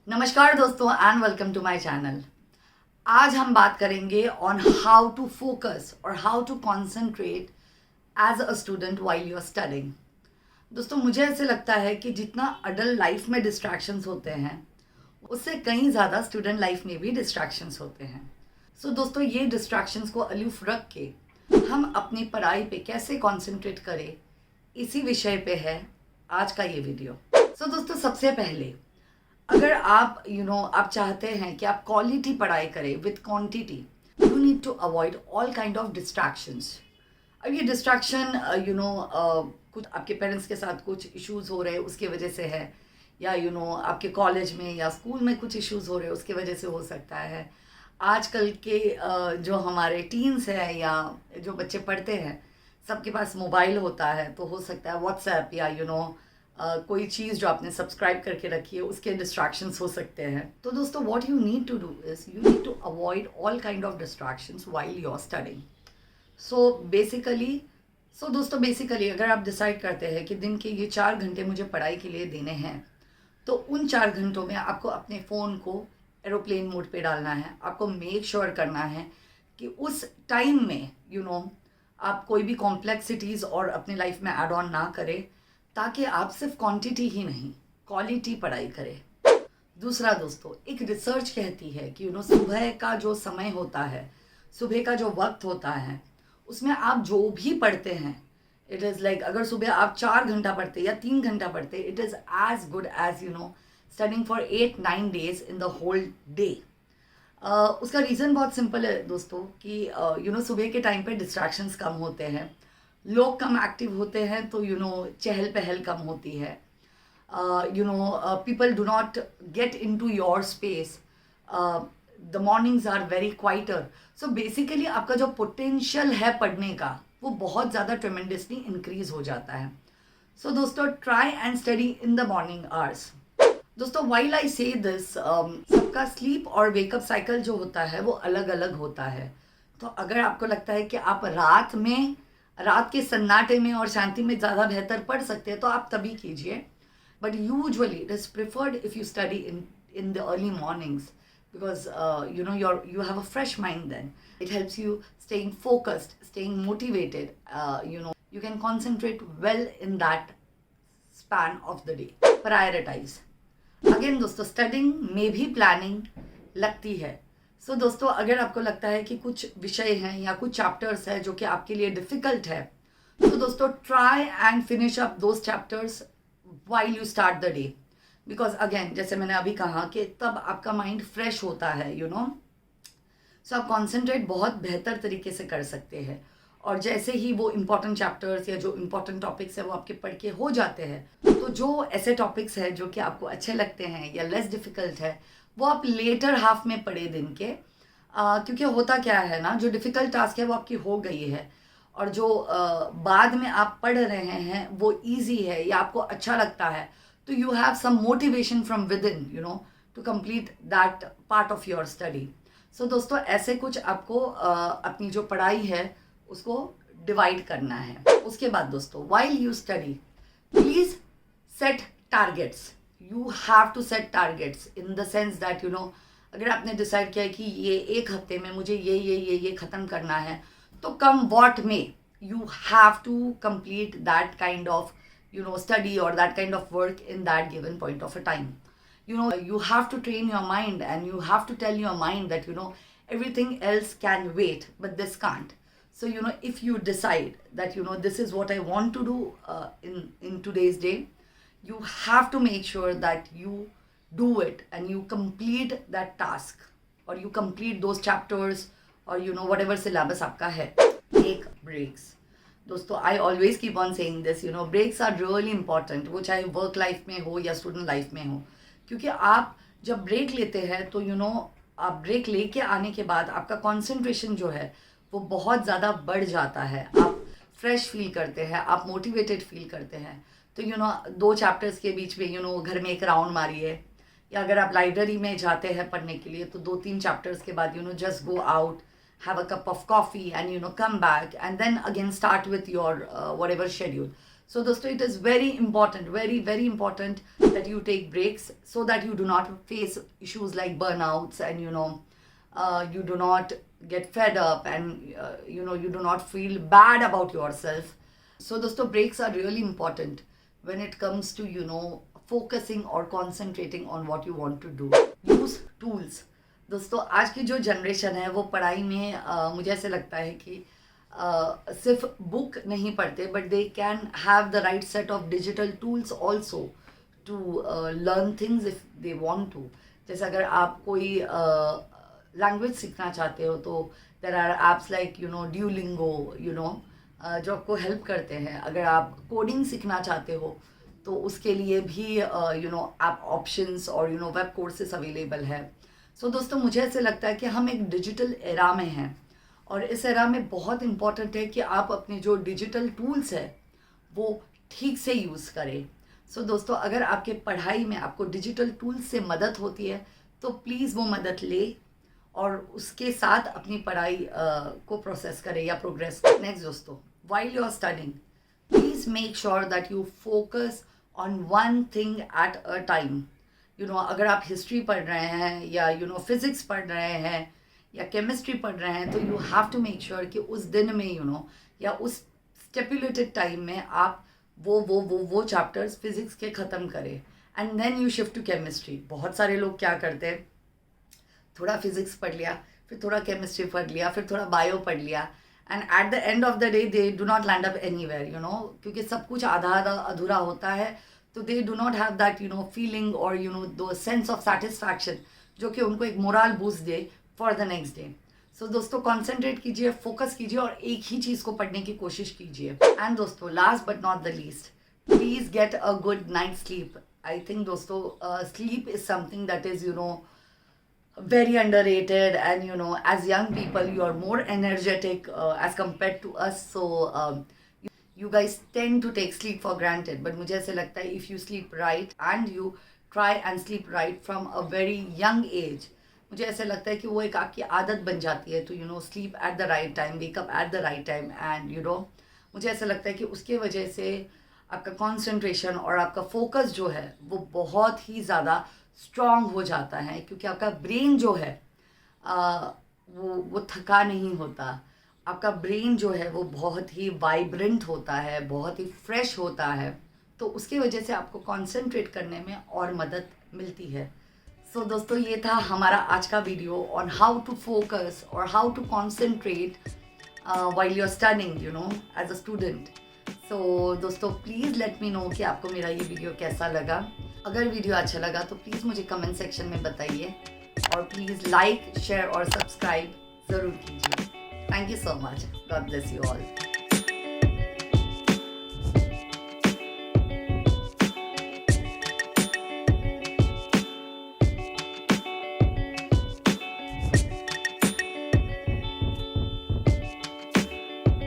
नमस्कार दोस्तों and welcome to my channel. आज हम बात करेंगे ऑन हाउ टू फोकस और how to concentrate as a student while you are studying. दोस्तों मुझे ऐसे लगता है कि जितना अडल्ट लाइफ में डिस्ट्रैक्शंस होते हैं उससे कहीं ज़्यादा स्टूडेंट लाइफ में भी डिस्ट्रैक्शंस होते हैं। सो दोस्तों ये डिस्ट्रैक्शंस को अलूफ रख के हम अपनी पढ़ाई पे कैसे कंसंट्रेट करें, इसी विषय पे है आज का ये वीडियो। सो दोस्तों सबसे पहले अगर आप आप चाहते हैं कि आप क्वालिटी पढ़ाई करें with quantity, you need to avoid all kind of distractions. अब ये डिस्ट्रैक्शन कुछ आपके पेरेंट्स के साथ कुछ इश्यूज हो रहे हैं उसके वजह से है, या आपके कॉलेज में या स्कूल में कुछ इश्यूज हो रहे हैं उसके वजह से हो सकता है। आजकल के जो हमारे टीन्स हैं या जो बच्चे पढ़ते हैं सबके पास मोबाइल होता है, तो हो सकता है व्हाट्सएप या कोई चीज़ जो आपने सब्सक्राइब करके रखी है उसके डिस्ट्रैक्शंस हो सकते हैं। तो दोस्तों what you need to do is you need to avoid all kind of distractions while you are studying. So दोस्तों बेसिकली अगर आप डिसाइड करते हैं कि दिन के ये 4 घंटे मुझे पढ़ाई के लिए देने हैं, तो उन 4 घंटों में आपको अपने फ़ोन को एरोप्लेन मोड पे डालना है। आपको मेक श्योर करना है कि उस टाइम में आप कोई भी कॉम्प्लेक्सिटीज़ और अपने लाइफ में एड ऑन ना करें, ताकि आप सिर्फ क्वांटिटी ही नहीं क्वालिटी पढ़ाई करें। दूसरा दोस्तों, एक रिसर्च कहती है कि सुबह का जो समय होता है, सुबह का जो वक्त होता है, उसमें आप जो भी पढ़ते हैं इट इज़ लाइक अगर सुबह आप 4 घंटा पढ़ते या 3 घंटा पढ़ते, it is as good as studying for 8-9 days in the whole day. उसका रीज़न बहुत सिंपल है दोस्तों कि सुबह के टाइम पे डिस्ट्रैक्शंस कम होते हैं, लोग कम एक्टिव होते हैं, तो चहल पहल कम होती है। People do not get into your space, the mornings are very quieter. So basically आपका जो पोटेंशियल है पढ़ने का वो बहुत ज़्यादा ट्रेमेंडसली इंक्रीज हो जाता है। सो दोस्तों try and study in the morning hours. दोस्तों वाइल आई से दिस, सबका स्लीप और वेकअप साइकिल जो होता है वो अलग अलग होता है। तो अगर आपको लगता है कि आप रात के सन्नाटे में और शांति में ज़्यादा बेहतर पढ़ सकते हैं, तो आप तभी कीजिए। But usually it is preferred if you study in the early mornings, because you have a fresh mind then. It helps you staying focused, staying motivated. You can concentrate well in that span of the day. Prioritize. Again दोस्तों studying में भी planning लगती है। सो दोस्तों अगर आपको लगता है कि कुछ विषय हैं या कुछ चैप्टर्स हैं जो कि आपके लिए डिफ़िकल्ट है, तो दोस्तों try and finish up those chapters while you start the day. Because again जैसे मैंने अभी कहा कि तब आपका माइंड फ्रेश होता है, सो आप कॉन्सेंट्रेट बहुत बेहतर तरीके से कर सकते हैं। और जैसे ही वो इम्पॉर्टेंट चैप्टर्स या जो इम्पॉर्टेंट टॉपिक्स है वो आपके पढ़ के हो जाते हैं, तो जो ऐसे टॉपिक्स हैं जो कि आपको अच्छे लगते हैं या लेस डिफ़िकल्ट है वो आप लेटर हाफ में पढ़े दिन के। क्योंकि होता क्या है ना, जो डिफ़िकल्ट टास्क है वो आपकी हो गई है, और जो बाद में आप पढ़ रहे हैं वो इजी है या आपको अच्छा लगता है, तो you have some motivation from within to complete that part of your study. So दोस्तों ऐसे कुछ आपको अपनी जो पढ़ाई है उसको डिवाइड करना है। उसके बाद दोस्तों while you study please set targets. You have to set targets in the sense that अगर आपने डिसाइड किया है कि ये 1 हफ्ते में मुझे ये ख़त्म करना है, तो come what may you have to complete that kind of study or that kind of work in that given point of a time. You have to train your mind and you have to tell your mind that everything else can wait but this can't. So if you decide that this is what I want to do in today's day, you have to make sure that you do it and you complete that task, or you complete those chapters, or whatever syllabus आपका है। Take breaks. दोस्तों I always keep on saying this, breaks are really important, वो चाहे work life में हो या student life में हो। क्योंकि आप जब ब्रेक लेते हैं तो आप ब्रेक लेके आने के बाद आपका कंसंट्रेशन जो है वो बहुत ज़्यादा बढ़ जाता है, आप फ्रेश फील करते हैं, आप मोटिवेटेड फील करते हैं। तो 2 चैप्टर्स के बीच में घर में एक राउंड मारिए, या अगर आप लाइब्रेरी में जाते हैं पढ़ने के लिए तो 2-3 चैप्टर्स के बाद just go out, have a cup of coffee and come back and then again start with your whatever schedule. So दोस्तों it is very important, very very important that you take breaks so that you do not face issues like burnouts and you do not get fed up and you do not feel bad about yourself. So दोस्तों breaks are really important when it comes to focusing or concentrating on what you want to do. Use tools. दोस्तों आज की जो generation है वो पढ़ाई में मुझे ऐसे लगता है कि सिर्फ बुक नहीं पढ़ते, but they can have the right set of digital tools also to learn things if they want to. जैसे अगर आप कोई लैंग्वेज सीखना चाहते हो तो there are apps like Duolingo जो आपको हेल्प करते हैं. अगर आप कोडिंग सीखना चाहते हो तो उसके लिए भी ऐप ऑप्शंस और वेब कोर्सेस अवेलेबल है. सो दोस्तों मुझे ऐसे लगता है कि हम एक डिजिटल एरा में हैं और इस एरा में बहुत इम्पॉर्टेंट है कि आप अपने जो डिजिटल टूल्स है वो ठीक से यूज़ करें. सो दोस्तों अगर आपके पढ़ाई में आपको डिजिटल टूल्स से मदद होती है तो प्लीज़ वो मदद ले और उसके साथ अपनी पढ़ाई को प्रोसेस करें या प्रोग्रेस करें. नेक्स्ट दोस्तों, while you are studying, please make sure that you focus on one thing at a time. अगर आप हिस्ट्री पढ़ रहे हैं या फिजिक्स पढ़ रहे हैं या केमिस्ट्री पढ़ रहे हैं तो you have to make sure कि उस दिन में या उस स्टेपुलेटेड टाइम में आप वो चैप्टर्स फिजिक्स के ख़त्म करें and then you shift to chemistry. बहुत सारे लोग क्या करते हैं, थोड़ा फिजिक्स पढ़ लिया, फिर थोड़ा केमिस्ट्री पढ़ लिया, फिर थोड़ा बायो पढ़ लिया, and at the end of the day they do not land up anywhere क्योंकि सब कुछ आधा आधा अधूरा होता है. तो they do not have that feeling और द सेंस ऑफ सेटिस्फैक्शन जो कि उनको एक मोरल बूस्ट दे for the next day. So दोस्तों कॉन्सेंट्रेट कीजिए, फोकस कीजिए और एक ही चीज़ को पढ़ने की कोशिश कीजिए. एंड दोस्तों last but not the least, please get a good night sleep. I think दोस्तों sleep is something that is very underrated, and as young people you are more energetic as compared to us. So you guys tend to take sleep for granted, but मुझे ऐसे लगता है if you sleep right and you try and sleep right from a very young age, मुझे ऐसे लगता है कि वो एक आपकी आदत बन जाती है to sleep at the right time, wake up at the right time, and मुझे ऐसा लगता है कि उसके वजह से आपका कंसंट्रेशन और आपका फोकस जो है वो बहुत ही ज़्यादा स्ट्रॉन्ग हो जाता है क्योंकि आपका ब्रेन जो है वो थका नहीं होता. आपका ब्रेन जो है वो बहुत ही वाइब्रेंट होता है, बहुत ही फ्रेश होता है, तो उसकी वजह से आपको कंसंट्रेट करने में और मदद मिलती है. सो दोस्तों ये था हमारा आज का video on how to focus और how to concentrate while you are studying as a student. So दोस्तों प्लीज़ लेट मी नो कि आपको मेरा ये वीडियो कैसा लगा. अगर वीडियो अच्छा लगा तो प्लीज़ मुझे कमेंट सेक्शन में बताइए और प्लीज़ लाइक, शेयर और सब्सक्राइब ज़रूर कीजिए. Thank you so much. God bless you all.